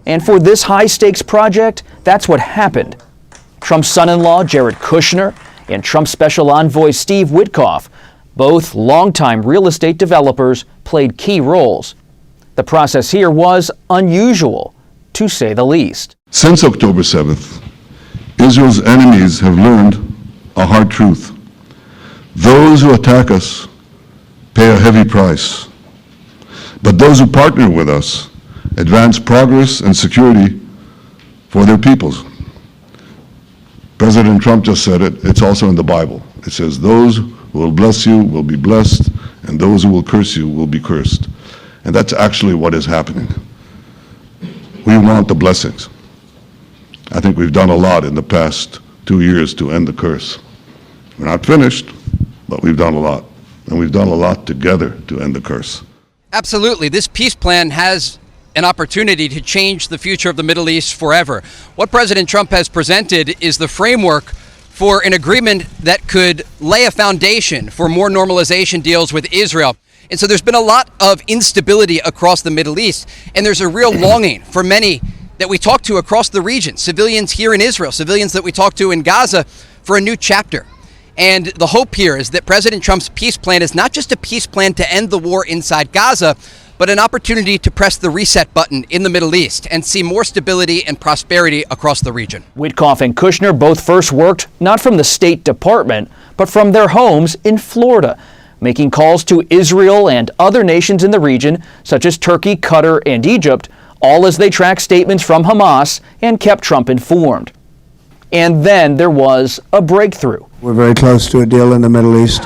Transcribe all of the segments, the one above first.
And for this high-stakes project, that's what happened. Trump's son-in-law, Jared Kushner, and Trump's special envoy, Steve Witkoff, both longtime real estate developers, played key roles. The process here was unusual, to say the least. Since October 7th, Israel's enemies have learned a hard truth. Those who attack us pay a heavy price. But those who partner with us advance progress and security for their peoples. President Trump just said it. It's also in the Bible. It says, those who will bless you will be blessed, and those who will curse you will be cursed. And that's actually what is happening. We want the blessings. I think we've done a lot in the past 2 years to end the curse. We're not finished, but we've done a lot. And we've done a lot together to end the curse. Absolutely. This peace plan has an opportunity to change the future of the Middle East forever. What President Trump has presented is the framework for an agreement that could lay a foundation for more normalization deals with Israel. And so there's been a lot of instability across the Middle East, and there's a real longing for many that we talk to across the region, civilians here in Israel, civilians that we talk to in Gaza, for a new chapter. And the hope here is that President Trump's peace plan is not just a peace plan to end the war inside Gaza, but an opportunity to press the reset button in the Middle East and see more stability and prosperity across the region. Witkoff and Kushner both first worked not from the State Department, but from their homes in Florida, making calls to Israel and other nations in the region, such as Turkey, Qatar, and Egypt, all as they tracked statements from Hamas and kept Trump informed. And then there was a breakthrough. We're very close to a deal in the Middle East.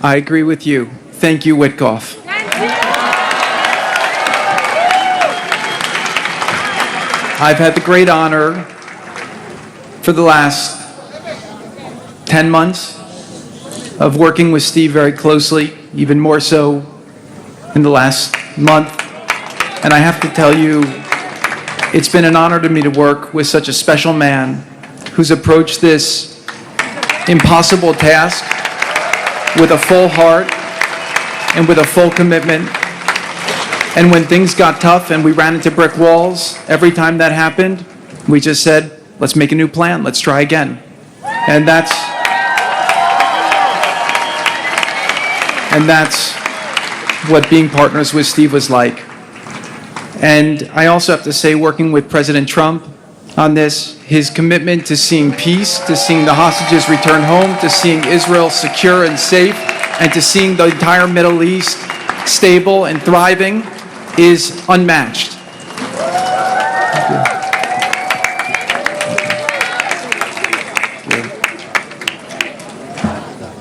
I agree with you. Thank you, Witkoff. I've had the great honor for the last 10 months of working with Steve very closely, even more so in the last month. And I have to tell you, it's been an honor to me to work with such a special man who's approached this impossible task with a full heart and with a full commitment. And when things got tough and we ran into brick walls, every time that happened, we just said, let's make a new plan, let's try again. And that's what being partners with Steve was like. And I also have to say, working with President Trump on this, his commitment to seeing peace, to seeing the hostages return home, to seeing Israel secure and safe, and to seeing the entire Middle East stable and thriving is unmatched.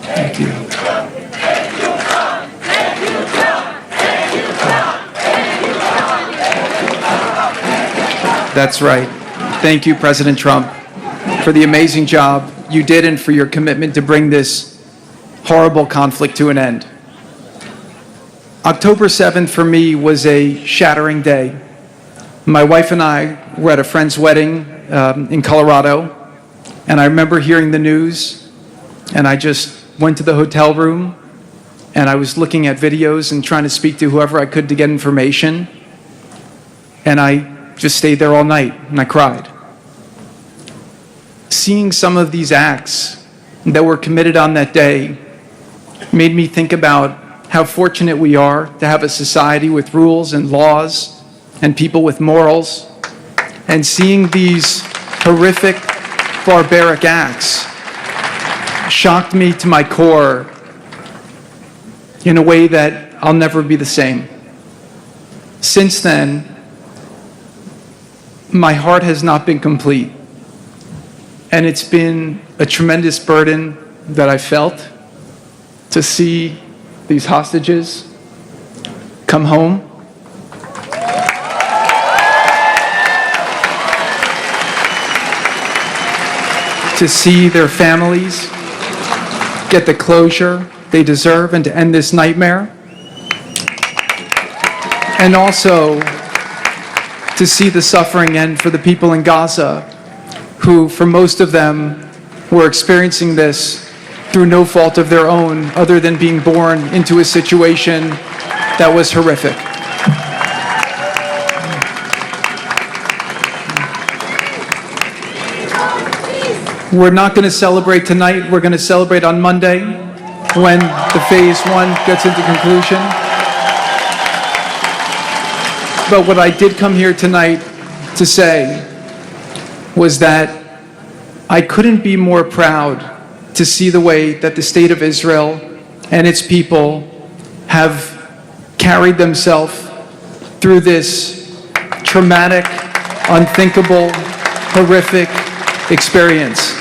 Thank you. That's right. Thank you, President Trump, for the amazing job you did and for your commitment to bring this horrible conflict to an end. October 7th for me was a shattering day. My wife and I were at a friend's wedding in Colorado, and I remember hearing the news, and I just went to the hotel room, and I was looking at videos and trying to speak to whoever I could to get information, and I just stayed there all night, and I cried. Seeing some of these acts that were committed on that day made me think about how fortunate we are to have a society with rules and laws and people with morals. And seeing these horrific, barbaric acts shocked me to my core in a way that I'll never be the same. Since then, my heart has not been complete. And it's been a tremendous burden that I felt to see these hostages come home. To see their families get the closure they deserve and to end this nightmare. And also to see the suffering end for the people in Gaza who, for most of them, were experiencing this through no fault of their own other than being born into a situation that was horrific. We're not going to celebrate tonight. We're going to celebrate on Monday when the phase one gets into conclusion. But what I did come here tonight to say was that I couldn't be more proud to see the way that the state of Israel and its people have carried themselves through this traumatic, unthinkable, horrific experience.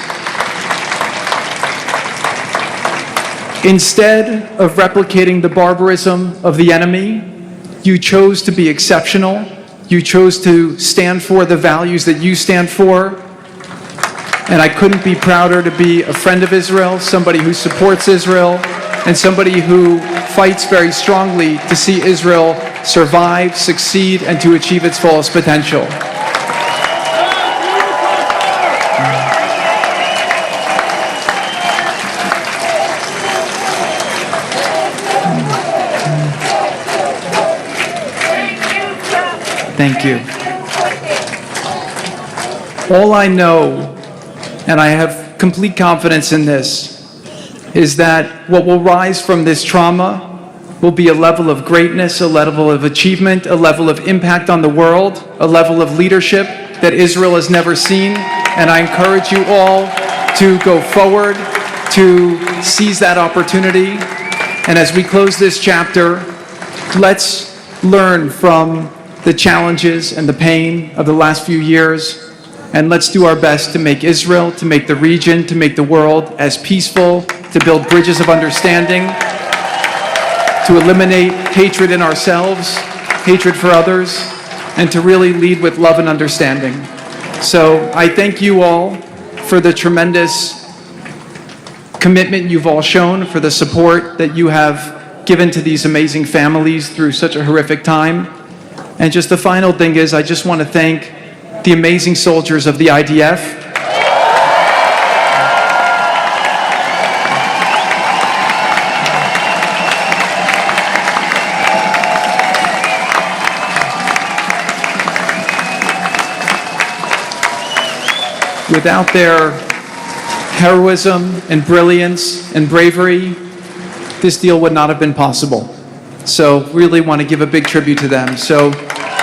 Instead of replicating the barbarism of the enemy, you chose to be exceptional. You chose to stand for the values that you stand for. And I couldn't be prouder to be a friend of Israel, somebody who supports Israel, and somebody who fights very strongly to see Israel survive, succeed, and to achieve its fullest potential. Thank you. All I know, and I have complete confidence in this, is that what will rise from this trauma will be a level of greatness, a level of achievement, a level of impact on the world, a level of leadership that Israel has never seen. And I encourage you all to go forward, to seize that opportunity. And as we close this chapter, let's learn from the challenges and the pain of the last few years, and let's do our best to make Israel, to make the region, to make the world as peaceful, to build bridges of understanding, to eliminate hatred in ourselves, hatred for others, and to really lead with love and understanding. So I thank you all for the tremendous commitment you've all shown, for the support that you have given to these amazing families through such a horrific time. And just the final thing is, I just want to thank the amazing soldiers of the IDF. Without their heroism and brilliance and bravery, this deal would not have been possible. So really want to give a big tribute to them. So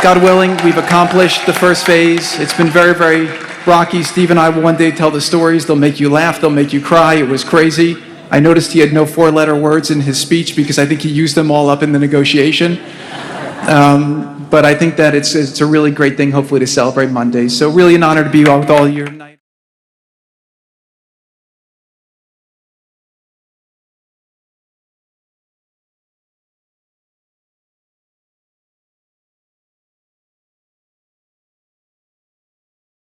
God willing, we've accomplished the first phase. It's been very, very rocky. Steve and I will one day tell the stories. They'll make you laugh. They'll make you cry. It was crazy. I noticed he had no four-letter words in his speech because I think he used them all up in the negotiation. But I think that it's a really great thing, hopefully, to celebrate Monday. So really an honor to be with all of you tonight.